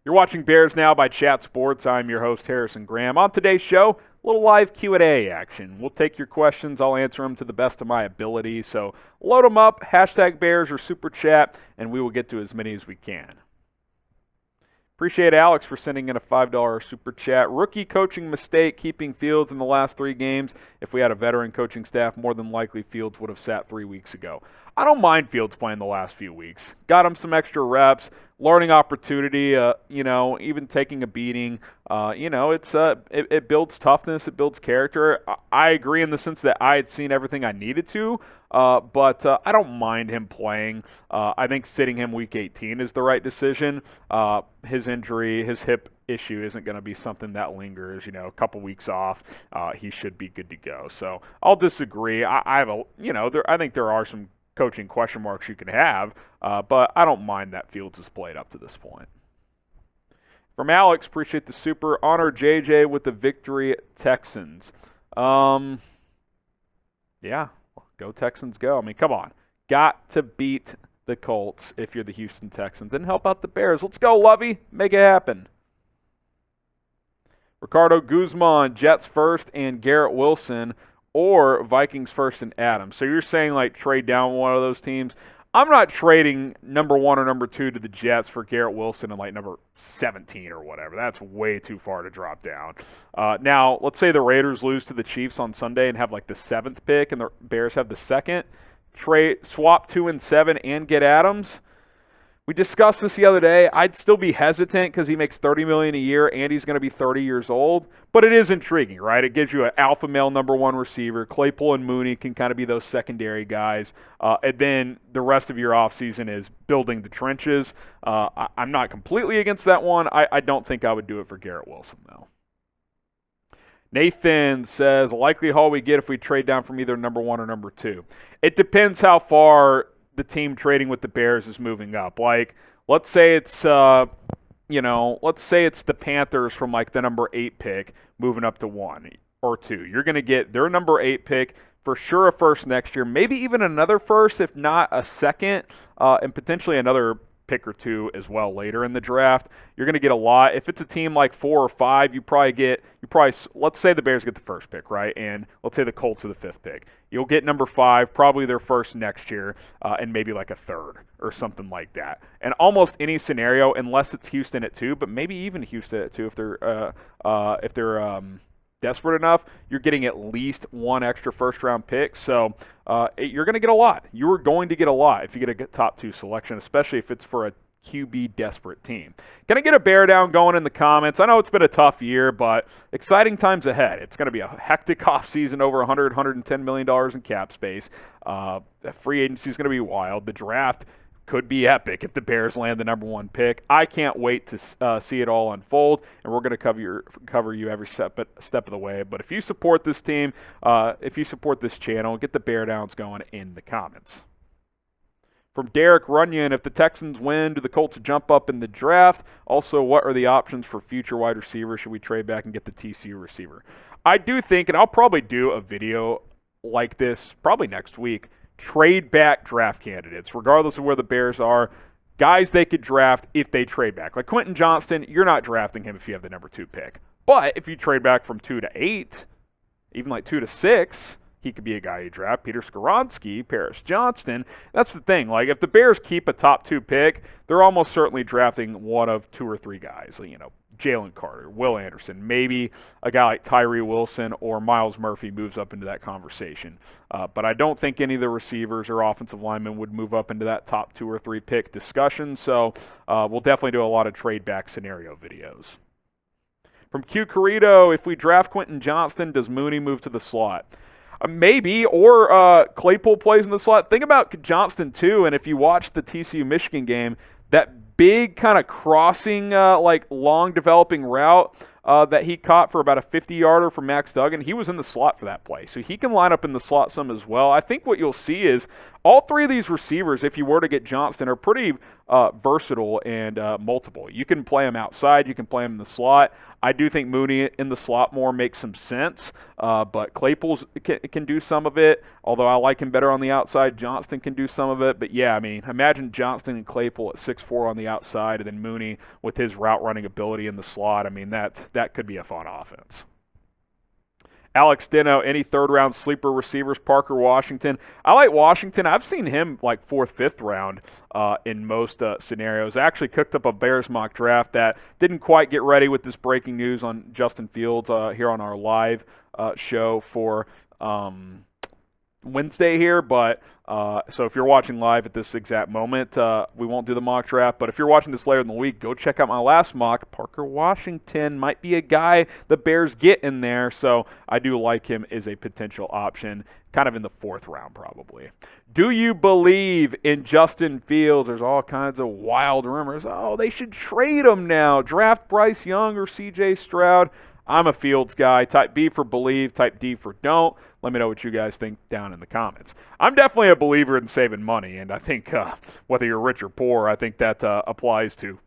You're watching Bears Now by Chat Sports. I'm your host, Harrison Graham. On today's show, a little live Q&A action. We'll take your questions. I'll answer them to the best of my ability. So load them up, hashtag Bears or Super Chat, and we will get to as many as we can. Appreciate Alex for sending in a $5 Super Chat. Rookie coaching mistake, keeping Fields in the last 3 games. If we had a veteran coaching staff, more than likely Fields would have sat 3 weeks ago. I don't mind Fields playing the last few weeks. Got him some extra reps, learning opportunity, even taking a beating. It builds toughness, it builds character. I agree in the sense that I had seen everything I needed to, but I don't mind him playing. I think sitting him week 18 is the right decision. His injury, his hip issue isn't going to be something that lingers. A couple weeks off, he should be good to go. So I'll disagree. I think there are some coaching question marks you can have, but I don't mind that Fields has played up to this point. From Alex, appreciate the super. Honor JJ with the victory, Texans. Yeah, go Texans go. I mean, come on. Got to beat the Colts if you're the Houston Texans and help out the Bears. Let's go, Lovey. Make it happen. Ricardo Guzman, Jets first and Garrett Wilson, or Vikings first and Adams. So you're saying trade down one of those teams. I'm not trading number 1 or number 2 to the Jets for Garrett Wilson and number 17 or whatever. That's way too far to drop down. Now, let's say the Raiders lose to the Chiefs on Sunday and have the 7th pick and the Bears have the 2nd. Swap 2 and 7 and get Adams. We discussed this the other day. I'd still be hesitant because he makes $30 million a year and he's going to be 30 years old. But it is intriguing, right? It gives you an alpha male number 1 receiver. Claypool and Mooney can kind of be those secondary guys. And then the rest of your offseason is building the trenches. I'm not completely against that one. I don't think I would do it for Garrett Wilson, though. Nathan says, likely haul we get if we trade down from either number 1 or number 2. It depends how far the team trading with the Bears is moving up. Let's say it's the Panthers from the number 8 pick moving up to 1 or 2. You're going to get their number 8 pick, for sure a first next year, maybe even another first, if not a second, and potentially another pick or 2 as well later in the draft. You're going to get a lot. If it's a team 4 or 5, let's say the Bears get the first pick, right? And let's say the Colts are the 5th pick. You'll get number 5, probably their first next year, and maybe a 3rd or something like that. And almost any scenario, unless it's Houston at 2, but maybe even Houston at 2 if they're desperate enough, you're getting at least 1 extra first-round pick. So you're going to get a lot. You are going to get a lot if you get a top 2 selection, especially if it's for a QB desperate team. Can I get a bear down going in the comments? I know it's been a tough year, but exciting times ahead. It's going to be a hectic offseason, over $110 million in cap space. Free agency is going to be wild. The draft could be epic if the Bears land the number 1 pick. I can't wait to see it all unfold, and we're going to cover you every step of the way. But if you support this team, if you support this channel, get the bear downs going in the comments. From Derek Runyon, if the Texans win, do the Colts jump up in the draft? Also, what are the options for future wide receivers? Should we trade back and get the TCU receiver? I do think, and I'll probably do a video like this probably next week, trade back draft candidates, regardless of where the Bears are, guys they could draft if they trade back. Like Quentin Johnston, you're not drafting him if you have the number 2 pick. But if you trade back from 2 to 8, even 2 to 6, he could be a guy you draft. Peter Skoronski, Paris Johnston. That's the thing. If the Bears keep a top 2 pick, they're almost certainly drafting one of 2 or 3 guys. Jalen Carter, Will Anderson, maybe a guy like Tyree Wilson or Miles Murphy moves up into that conversation. But I don't think any of the receivers or offensive linemen would move up into that top 2 or 3 pick discussion. So we'll definitely do a lot of trade back scenario videos. From Q Corrido, if we draft Quentin Johnston, does Mooney move to the slot? Maybe, or Claypool plays in the slot. Think about Johnston, too, and if you watch the TCU-Michigan game, that big kind of crossing, long developing route that he caught for about a 50-yarder from Max Duggan, he was in the slot for that play. So he can line up in the slot some as well. I think what you'll see is all three of these receivers, if you were to get Johnston, are pretty versatile and multiple. You can play them outside. You can play them in the slot. I do think Mooney in the slot more makes some sense, but Claypool can do some of it, although I like him better on the outside. Johnston can do some of it, but yeah, I mean, imagine Johnston and Claypool at 6'4" on the outside, and then Mooney with his route running ability in the slot. I mean, that could be a fun offense. Alex Dino, any third-round sleeper receivers? Parker Washington. I like Washington. I've seen him like fourth, fifth round in most scenarios. I actually cooked up a Bears mock draft that didn't quite get ready with this breaking news on Justin Fields here on our live show for Wednesday here, but so if you're watching live at this exact moment, we won't do the mock draft, but if you're watching this later in the week, go check out my last mock. Parker Washington might be a guy the Bears get in there, so I do like him as a potential option, kind of in the fourth round probably. Do you believe in Justin Fields? There's all kinds of wild rumors. Oh, they should trade him now. Draft Bryce Young or C.J. Stroud. I'm a Fields guy. Type B for believe, type D for don't. Let me know what you guys think down in the comments. I'm definitely a believer in saving money, and I think whether you're rich or poor, I think that applies to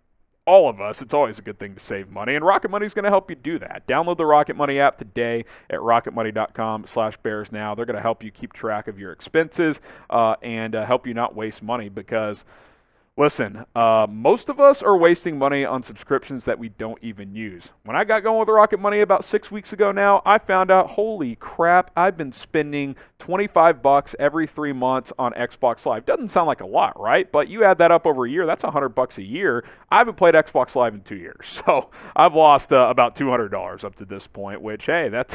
all of us. It's always a good thing to save money, and Rocket Money is going to help you do that. Download the Rocket Money app today at rocketmoney.com/bearsnow. They're going to help you keep track of your expenses and help you not waste money because listen, most of us are wasting money on subscriptions that we don't even use. When I got going with Rocket Money about 6 weeks ago now, I found out, holy crap, I've been spending $25 every 3 months on Xbox Live. Doesn't sound like a lot, right? But you add that up over a year, that's $100 a year. I haven't played Xbox Live in 2 years, so I've lost about $200 up to this point, which, hey, that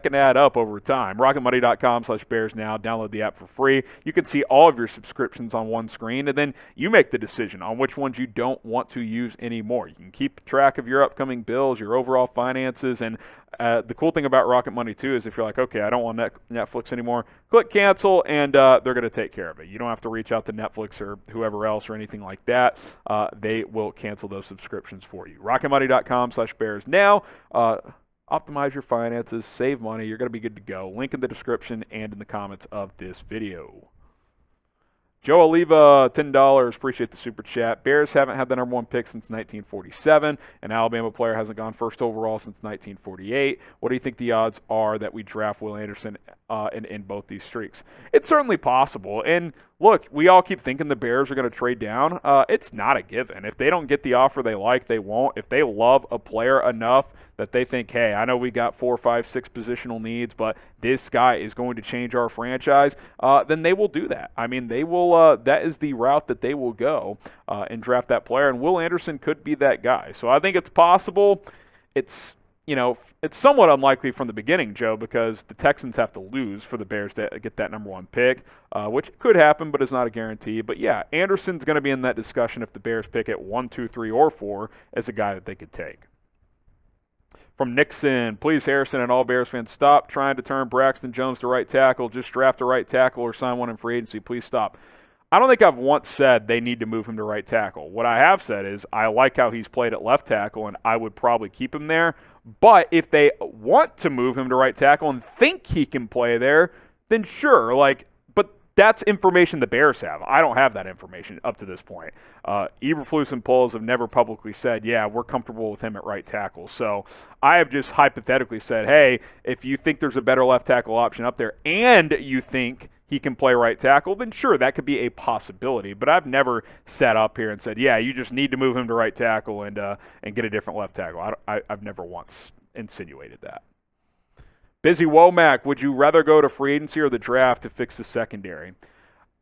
can add up over time. RocketMoney.com/bearsnow. Download the app for free. You can see all of your subscriptions on one screen, and then you make the decision on which ones you don't want to use anymore. You can keep track of your upcoming bills, your overall finances, and the cool thing about Rocket Money, too, is if you're like, okay, I don't want Netflix anymore, click cancel, and they're going to take care of it. You don't have to reach out to Netflix or whoever else or anything like that. They will cancel those subscriptions for you. RocketMoney.com/bearsnow. Optimize your finances, save money. You're going to be good to go. Link in the description and in the comments of this video. Joe Oliva, $10. Appreciate the super chat. Bears haven't had the number one pick since 1947. An Alabama player hasn't gone first overall since 1948. What do you think the odds are that we draft Will Anderson in both these streaks? It's certainly possible. And look, we all keep thinking the Bears are going to trade down. It's not a given. If they don't get the offer they like, they won't. If they love a player enough that they think, hey, I know we got 4, 5, 6 positional needs, but this guy is going to change our franchise, then they will do that. I mean, they will. That is the route that they will go and draft that player, and Will Anderson could be that guy. So I think it's possible. It's somewhat unlikely from the beginning, Joe, because the Texans have to lose for the Bears to get that number one pick, which could happen, but is not a guarantee. But yeah, Anderson's going to be in that discussion if the Bears pick at 1, 2, 3, or 4 as a guy that they could take. From Nixon, please, Harrison and all Bears fans, stop trying to turn Braxton Jones to right tackle. Just draft a right tackle or sign one in free agency. Please stop. I don't think I've once said they need to move him to right tackle. What I have said is I like how he's played at left tackle, and I would probably keep him there. But if they want to move him to right tackle and think he can play there, then sure. But that's information the Bears have. I don't have that information up to this point. Eberflus and Poles have never publicly said, yeah, we're comfortable with him at right tackle. So I have just hypothetically said, hey, if you think there's a better left tackle option up there and you think he can play right tackle, then sure, that could be a possibility. But I've never sat up here and said, yeah, you just need to move him to right tackle and get a different left tackle. I've never once insinuated that. Busy Womack, would you rather go to free agency or the draft to fix the secondary?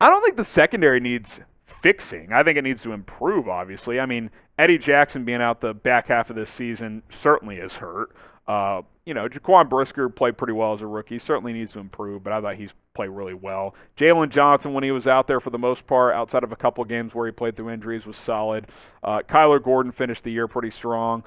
I don't think the secondary needs fixing. I think it needs to improve, obviously. I mean, Eddie Jackson being out the back half of this season certainly is hurt. Jaquan Brisker played pretty well as a rookie. Certainly needs to improve, but I thought he's played really well. Jalen Johnson, when he was out there for the most part, outside of a couple of games where he played through injuries, was solid. Kyler Gordon finished the year pretty strong.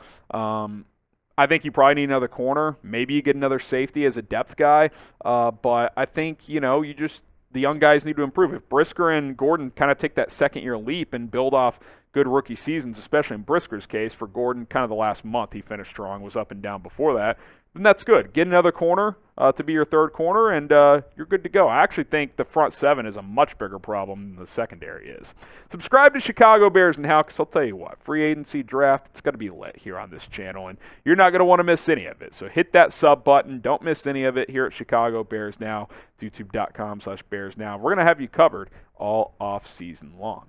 I think you probably need another corner. Maybe you get another safety as a depth guy. But I think, the young guys need to improve. If Brisker and Gordon kind of take that second-year leap and build off good rookie seasons, especially in Brisker's case. For Gordon, kind of the last month he finished strong, was up and down before that. Then that's good. Get another corner to be your third corner, and you're good to go. I actually think the front seven is a much bigger problem than the secondary is. Subscribe to Chicago Bears Now, because I'll tell you what, free agency draft, it's going to be lit here on this channel, and you're not going to want to miss any of it. So hit that sub button. Don't miss any of it here at Chicago Bears Now, youtube.com/Bears Now. We're going to have you covered all off season long.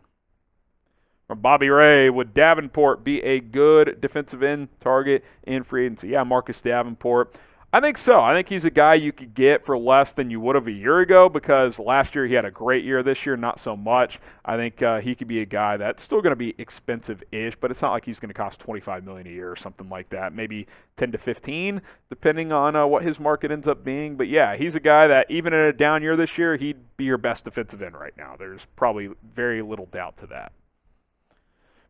From Bobby Ray, would Davenport be a good defensive end target in free agency? Yeah, Marcus Davenport. I think so. I think he's a guy you could get for less than you would have a year ago, because last year he had a great year. This year, not so much. I think he could be a guy that's still going to be expensive-ish, but it's not like he's going to cost $25 million a year or something like that. Maybe 10 to 15, depending on what his market ends up being. But yeah, he's a guy that even in a down year this year, he'd be your best defensive end right now. There's probably very little doubt to that.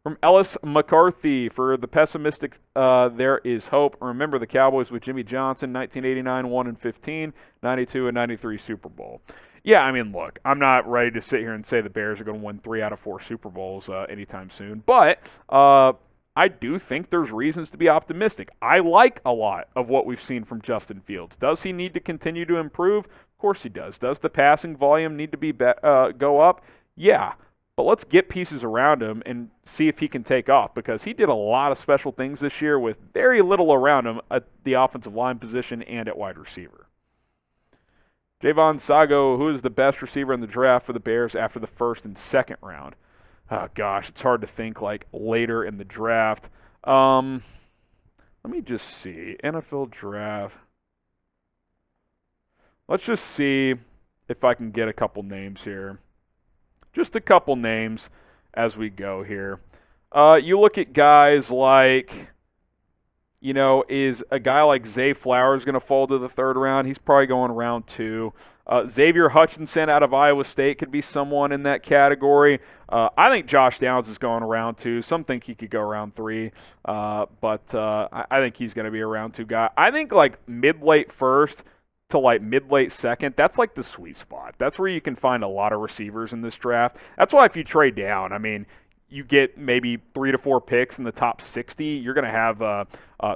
From Ellis McCarthy, for the pessimistic, there is hope. Remember the Cowboys with Jimmy Johnson, 1989, 1-15, 92 and 93 Super Bowl. Yeah, I mean, look, I'm not ready to sit here and say the Bears are going to win 3 out of 4 Super Bowls anytime soon, but I do think there's reasons to be optimistic. I like a lot of what we've seen from Justin Fields. Does he need to continue to improve? Of course he does. Does the passing volume need to be go up? Yeah. But let's get pieces around him and see if he can take off, because he did a lot of special things this year with very little around him at the offensive line position and at wide receiver. Javon Sago, who is the best receiver in the draft for the Bears after the first and second round? Oh, gosh, it's hard to think like later in the draft. Let me just see. NFL draft. Let's just see if I can get a couple names here. Just a couple names as we go here. You look at guys like, is a guy like Zay Flowers going to fall to the third round? He's probably going round 2. Xavier Hutchinson out of Iowa State could be someone in that category. I think Josh Downs is going round 2. Some think he could go round 3, but I think he's going to be a round 2 guy. I think like mid-late first to like mid-late second, that's like the sweet spot. That's where you can find a lot of receivers in this draft. That's why if you trade down, I mean, you get maybe 3 to 4 picks in the top 60, you're going to have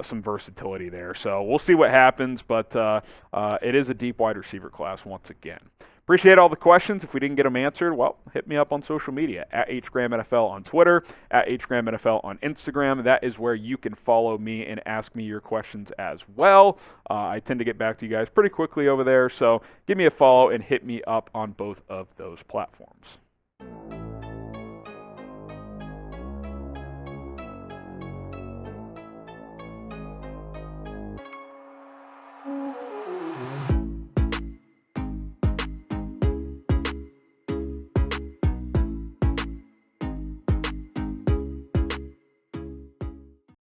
some versatility there. So we'll see what happens, but it is a deep wide receiver class once again. Appreciate all the questions. If we didn't get them answered, well, hit me up on social media, at HGramNFL on Twitter, at HGramNFL on Instagram. That is where you can follow me and ask me your questions as well. I tend to get back to you guys pretty quickly over there, so give me a follow and hit me up on both of those platforms.